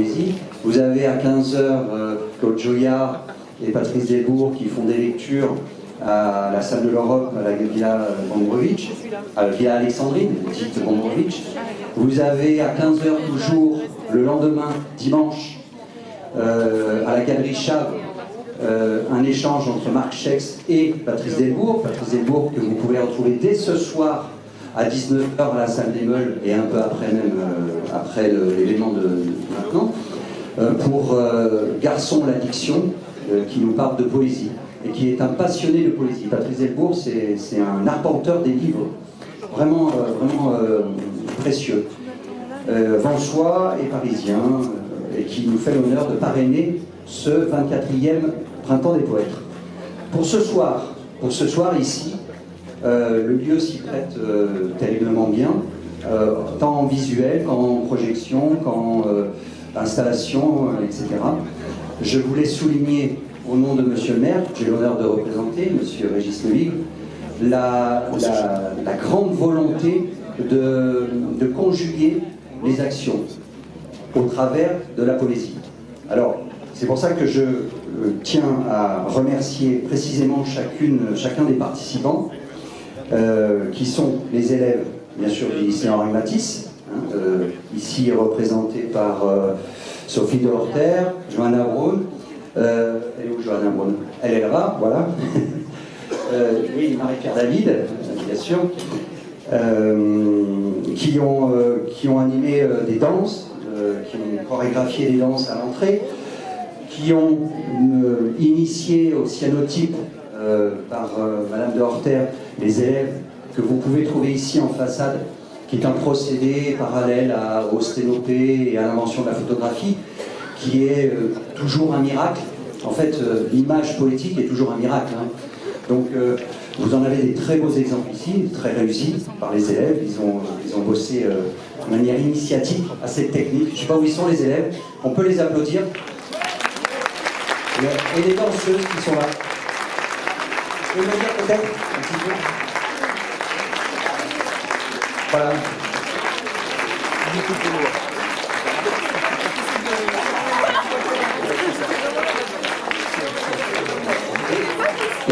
poésie. Vous avez à 15 h Claude Joyard et Patrice Desbourgs qui font des lectures à la salle de l'Europe, à la Villa Gombrowicz, à la Villa Alexandrine, dite Gombrowicz. Vous avez à 15 h toujours, le lendemain, dimanche, à la Galerie Chave, un échange entre Marc Schex et Patrice Desbourgs. Patrice Desbourgs que vous pouvez retrouver dès ce soir à 19 h à la salle des Meules et un peu après même, après l'événement de maintenant, pour Garçon l'addiction, qui nous parle de poésie et qui est un passionné de poésie. Patrice Desbourgs, c'est un arpenteur des livres, vraiment précieux. Vansois et parisien, et qui nous fait l'honneur de parrainer ce 24e Printemps des Poètes. Pour ce soir ici, le lieu s'y prête terriblement bien, tant en visuel qu'en projection, qu'en installation, etc. Je voulais souligner, au nom de Monsieur le maire, que j'ai l'honneur de représenter, Monsieur Régis Levigre, la grande volonté de conjuguer les actions au travers de la poésie. Alors, c'est pour ça que je tiens à remercier précisément chacun des participants, qui sont les élèves, bien sûr, du lycée Henri Matisse, ici représentés par Sophie Delorter, Johanna Braun. Elle est où, Johanna Braun? Elle est là-bas, voilà. Oui, Marie-Pierre David, bien sûr, qui ont animé des danses, qui ont chorégraphié des danses à l'entrée, qui ont initié au cyanotype par Madame de Horter les élèves que vous pouvez trouver ici en façade, qui est un procédé parallèle au sténopé et à l'invention de la photographie, qui est toujours un miracle. En fait, l'image poétique est toujours un miracle. Hein. Donc, vous en avez des très beaux exemples ici, très réussis par les élèves. Ils ont bossé de manière initiatique à cette technique. Je ne sais pas où ils sont, les élèves. On peut les applaudir. Et les danseuses qui sont là. Vous pouvez me dire peut-être un petit peu. Voilà.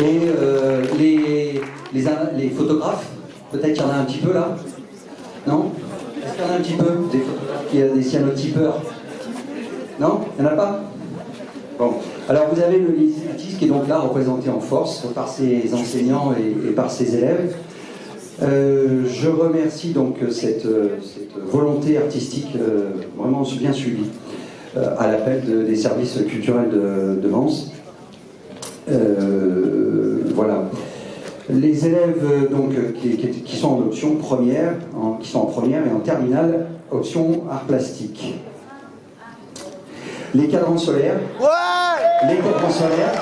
Et les photographes, peut-être qu'il y en a un petit peu là. Non? Est-ce qu'il y en a un petit peu des photographes, il y a des cyanotypeurs? Non? Il n'y en a pas? Bon. Alors vous avez le lycée Matisse qui est donc là représenté en force par ses enseignants et par ses élèves. Je remercie donc cette volonté artistique vraiment bien suivie à l'appel des services culturels de Vence. Voilà. Les élèves donc, qui sont en option première, qui sont en première et en terminale, option art plastique. Les cadrans solaires. Ouais. Les cadrans solaires.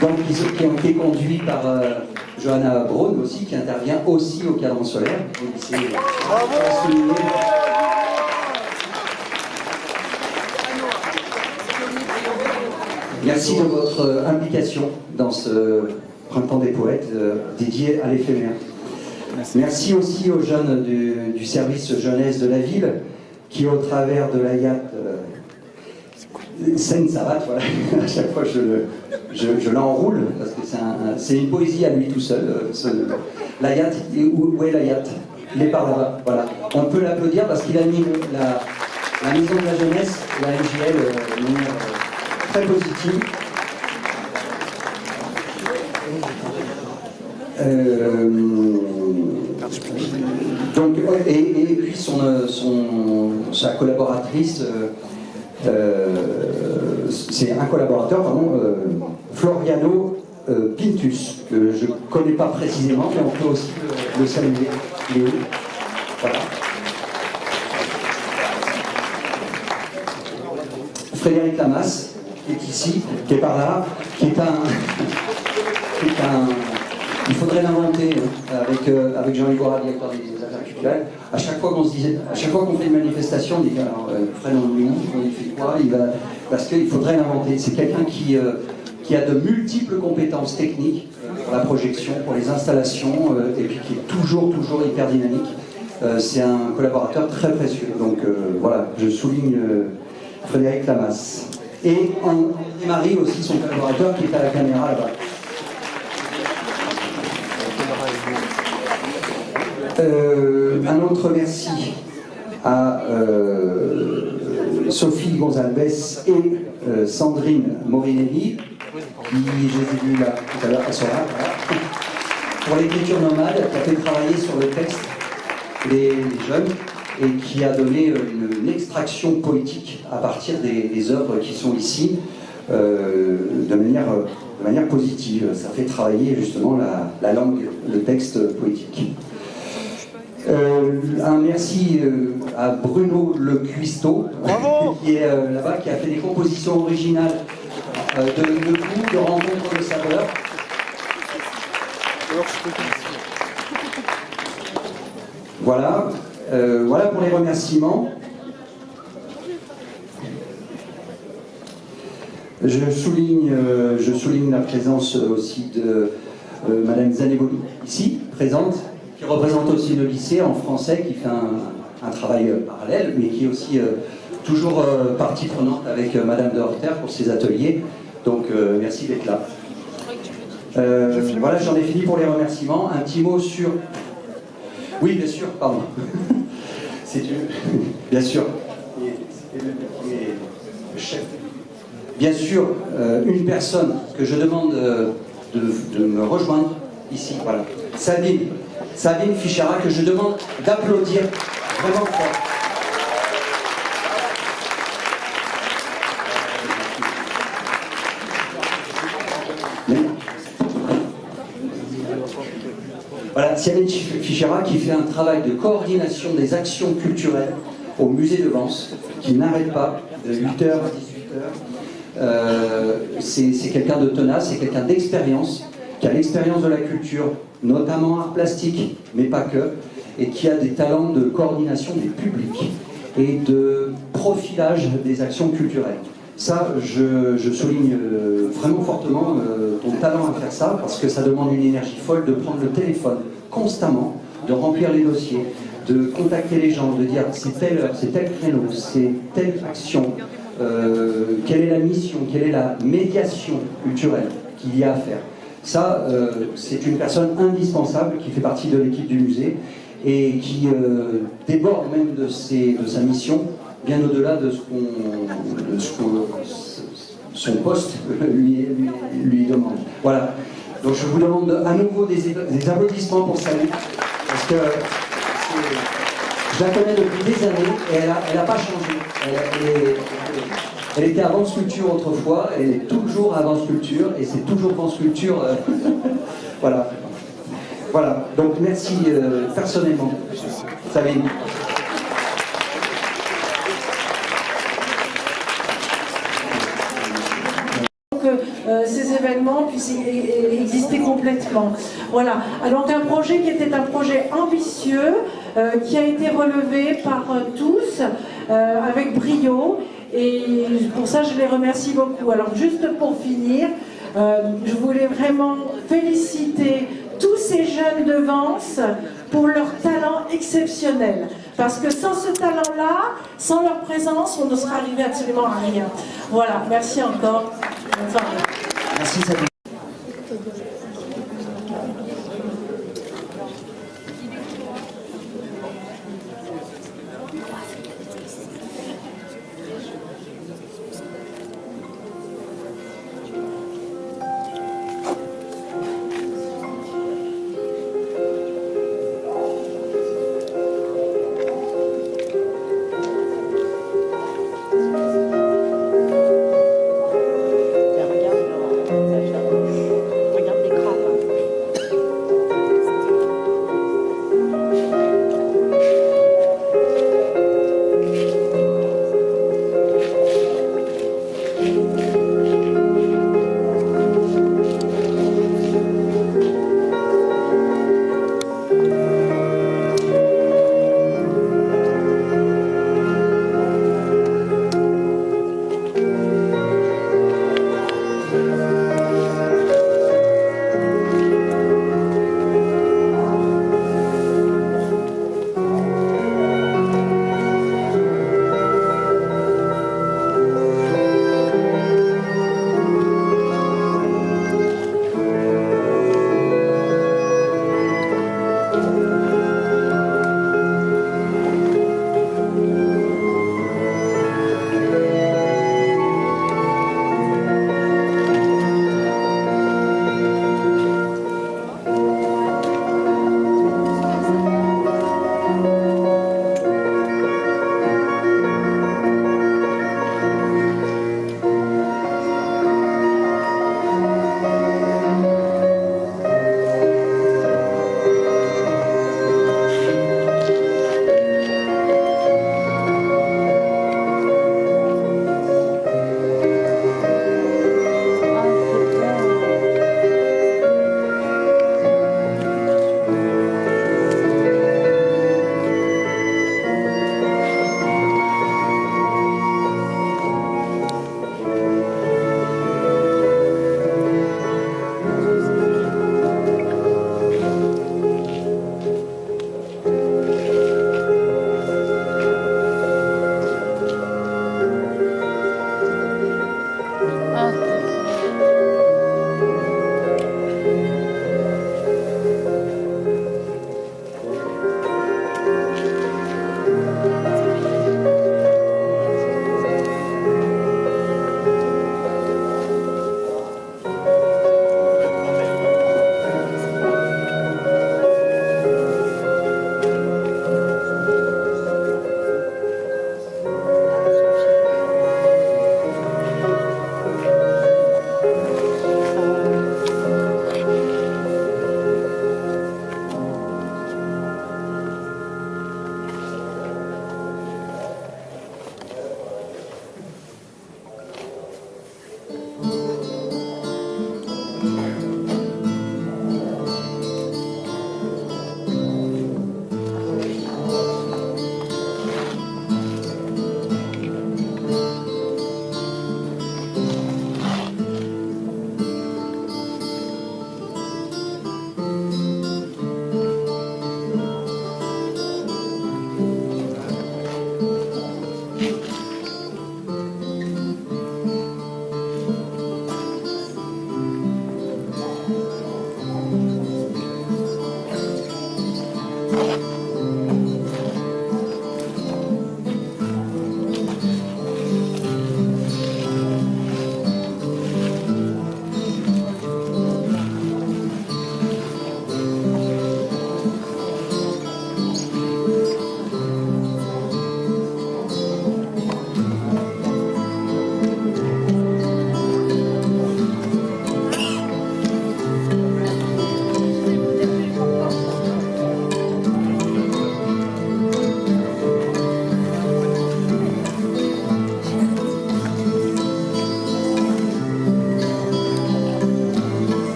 Donc, qui ont été conduits par Johanna Braun aussi, qui intervient aussi au cadran solaire. Merci de votre implication dans ce Printemps des Poètes dédié à l'éphémère. Merci aussi aux jeunes du service jeunesse de la ville qui, au travers de l'AYAT, Seine-Sabat, voilà, à chaque fois je l'enroule parce que c'est une poésie à lui tout seul. L'AYAT, où est l'AYAT? Il est par là-bas, voilà. On peut l'applaudir parce qu'il a mis la maison de la jeunesse, la MJL, de manière très positive. Donc, et puis sa collaboratrice, c'est un collaborateur, pardon, Floriano Pintus, que je ne connais pas précisément, mais on peut aussi le saluer. Léo. Voilà. Frédéric Lamas, qui est ici, qui est par là, qui est un il faudrait l'inventer avec Jean-Yves Gorat, directeur des affaires culturelles. À chaque fois qu'on fait une manifestation, on dit alors Fred en lui, il fait quoi, parce qu'il faudrait l'inventer. C'est quelqu'un qui a de multiples compétences techniques, la projection, pour les installations, et puis qui est toujours hyper dynamique. C'est un collaborateur très précieux. Donc voilà, je souligne Frédéric Lamas. Et Marie aussi, son collaborateur, qui est à la caméra là-bas. Un autre merci à Sophie Gonzalez et Sandrine Morinelli, qui, je les ai vus là tout à l'heure, elles sont là, voilà, pour l'écriture nomade, qui a fait travailler sur le texte les jeunes et qui a donné une extraction poétique à partir des œuvres qui sont ici de manière positive. Ça fait travailler justement la langue, le texte poétique. Un merci à Bruno Le Cuisteau, qui est là-bas, qui a fait des compositions originales de goût, de rencontre de saveurs. Voilà, voilà pour les remerciements. Je souligne la présence aussi de Madame Zaneboli, ici, présente, qui représente aussi le lycée en français, qui fait un travail parallèle, mais qui est aussi toujours partie prenante avec Madame de Horter pour ses ateliers. Donc merci d'être là. Voilà, j'en ai fini pour les remerciements. Un petit mot sur... Oui, bien sûr, pardon. Bien sûr. Le chef. Bien sûr, une personne que je demande de me rejoindre ici, voilà. Sabine Fichera, que je demande d'applaudir vraiment fort. Voilà, Sabine Fichera qui fait un travail de coordination des actions culturelles au musée de Vence, qui n'arrête pas de 8h à 18h. C'est quelqu'un de tenace, c'est quelqu'un d'expérience, qui a l'expérience de la culture, notamment art plastique, mais pas que, et qui a des talents de coordination des publics et de profilage des actions culturelles. Ça, je souligne vraiment fortement ton talent à faire ça, parce que ça demande une énergie folle de prendre le téléphone constamment, de remplir les dossiers, de contacter les gens, de dire c'est telle heure, c'est tel créneau, c'est telle action, quelle est la mission, quelle est la médiation culturelle qu'il y a à faire. Ça, c'est une personne indispensable qui fait partie de l'équipe du musée et qui déborde même de sa mission, bien au-delà de son poste lui demande. Voilà. Donc je vous demande à nouveau des applaudissements pour Sabine, parce que je la connais depuis des années et elle n'a pas changé. Elle était avant sculpture autrefois, elle est toujours avant sculpture et c'est toujours avant sculpture. Voilà. Voilà. Donc merci personnellement, Sabine. Ces événements puissent exister complètement. Voilà. Donc un projet qui était un projet ambitieux, qui a été relevé par tous avec brio, et pour ça je les remercie beaucoup. Alors juste pour finir, je voulais vraiment féliciter tous ces jeunes de Vence pour leur talent exceptionnel. Parce que sans ce talent-là, sans leur présence, on ne serait arrivé absolument à rien. Voilà, merci encore. Bonne soirée. Merci Sabine.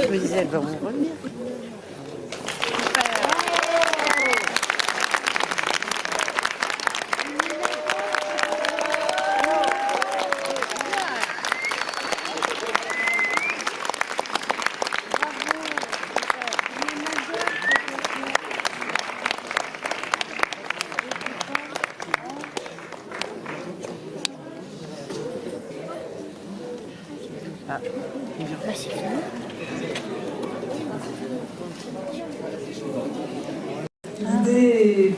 Je me disais, elle va revenir. Ah, là c'est fini. L'idée,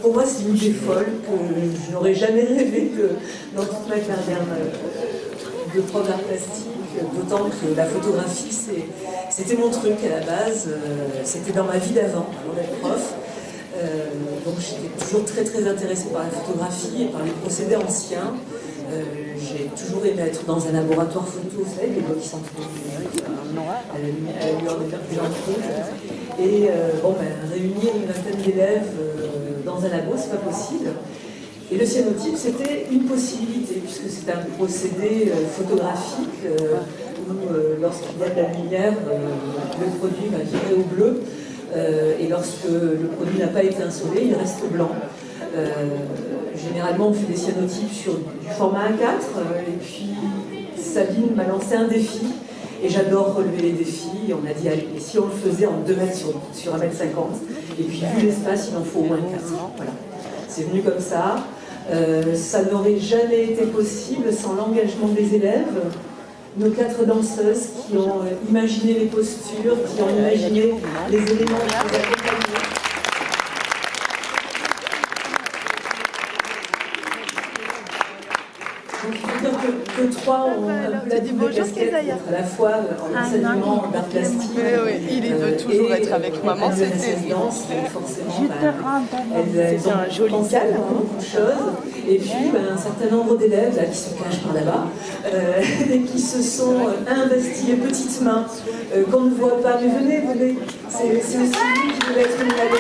pour moi, c'est une idée folle que je n'aurais jamais rêvé dans toute ma carrière de prof d'art plastique, d'autant que la photographie, c'était mon truc à la base, c'était dans ma vie d'avant, avant d'être prof. Donc j'étais toujours très très intéressée par la photographie et par les procédés anciens. J'ai toujours aimé être dans un laboratoire photo, vous savez, les blocs qui sont à la lueur des percussions rouges. Et réunir une vingtaine d'élèves dans un labo, c'est pas possible. Et le cyanotype, c'était une possibilité, puisque c'est un procédé photographique où, lorsqu'il y a de la lumière, le produit va virer au bleu. Et lorsque le produit n'a pas été insolé, il reste blanc. Généralement, on fait des cyanotypes sur du format A4, et puis Sabine m'a lancé un défi, et j'adore relever les défis. On a dit, allez, et si on le faisait en 2 mètres sur 1,50 m, et puis vu l'espace, il en faut au moins 4. Voilà. C'est venu comme ça. Ça n'aurait jamais été possible sans l'engagement des élèves. Nos 4 danseuses qui ont imaginé les postures, qui ont imaginé les éléments qui nous accompagnaient. Donc il faut dire que 3 ont un peu la double casquette, à la fois en enseignement d'art plastique. Il veut toujours être avec maman, c'était forcément, elles ont un joli pancale, beaucoup de choses. Et puis un certain nombre d'élèves qui se cachent par là-bas et qui se sont investis les petites mains qu'on ne voit pas. Mais venez, c'est aussi lui qui devait être une élève.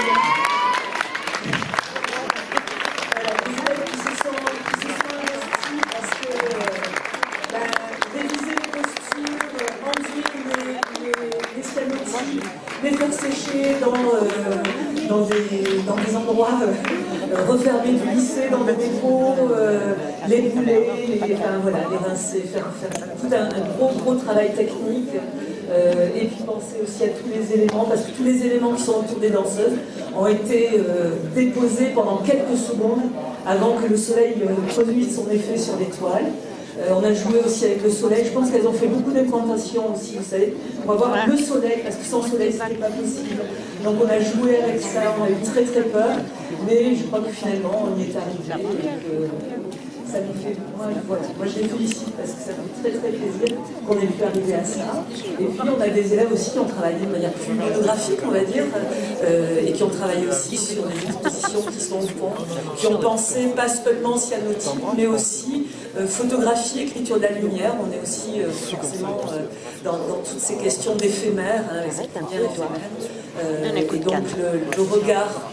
Les faire sécher dans des endroits refermés du lycée, dans des dépôts, les bouler, les rincer, faire tout un gros travail technique. Et puis penser aussi à tous les éléments, parce que tous les éléments qui sont autour des danseuses ont été déposés pendant quelques secondes avant que le soleil produise son effet sur les toiles. On a joué aussi avec le soleil. Je pense qu'elles ont fait beaucoup d'implantations aussi, vous savez. On va voir le soleil, parce que sans soleil, ce n'est pas possible. Donc on a joué avec ça, on a eu très très peur. Mais je crois que finalement, on y est arrivé. Ça nous fait, moi je les félicite parce que ça fait très très plaisir qu'on ait pu arriver à ça. Et puis on a des élèves aussi qui ont travaillé de manière plus monographique, on va dire, et qui ont travaillé aussi sur des expositions qui sont au point, qui ont pensé pas seulement cyanotype, mais aussi photographie, écriture de la lumière. On est aussi forcément dans toutes ces questions d'éphémère, hein, les lumières éphémères, et donc le regard.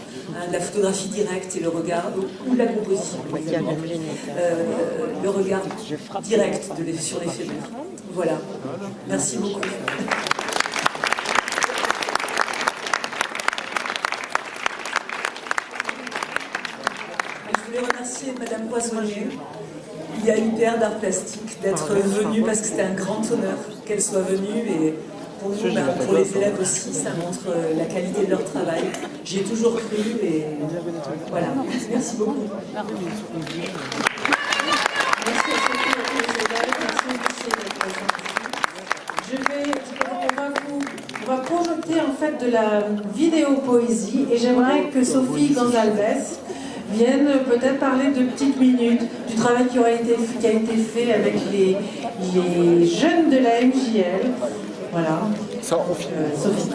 La photographie directe et le regard, ou la composition, le regard direct sur l'éphémère. Voilà. Merci beaucoup. Je voulais remercier Madame Poissonnier, l'IAIPR d'art plastique, d'être venue parce que c'était un grand honneur qu'elle soit venue et pour nous, pour les élèves aussi, ça montre la qualité de leur travail. J'y ai toujours cru et voilà. Merci beaucoup. Merci à tous les élèves, merci On va projeter en fait de la vidéo poésie et j'aimerais que Sophie Gonzalez vienne peut-être parler de petites minutes du travail qui a été fait avec les jeunes de la MJL. Voilà. Ça, on finit. Sophie.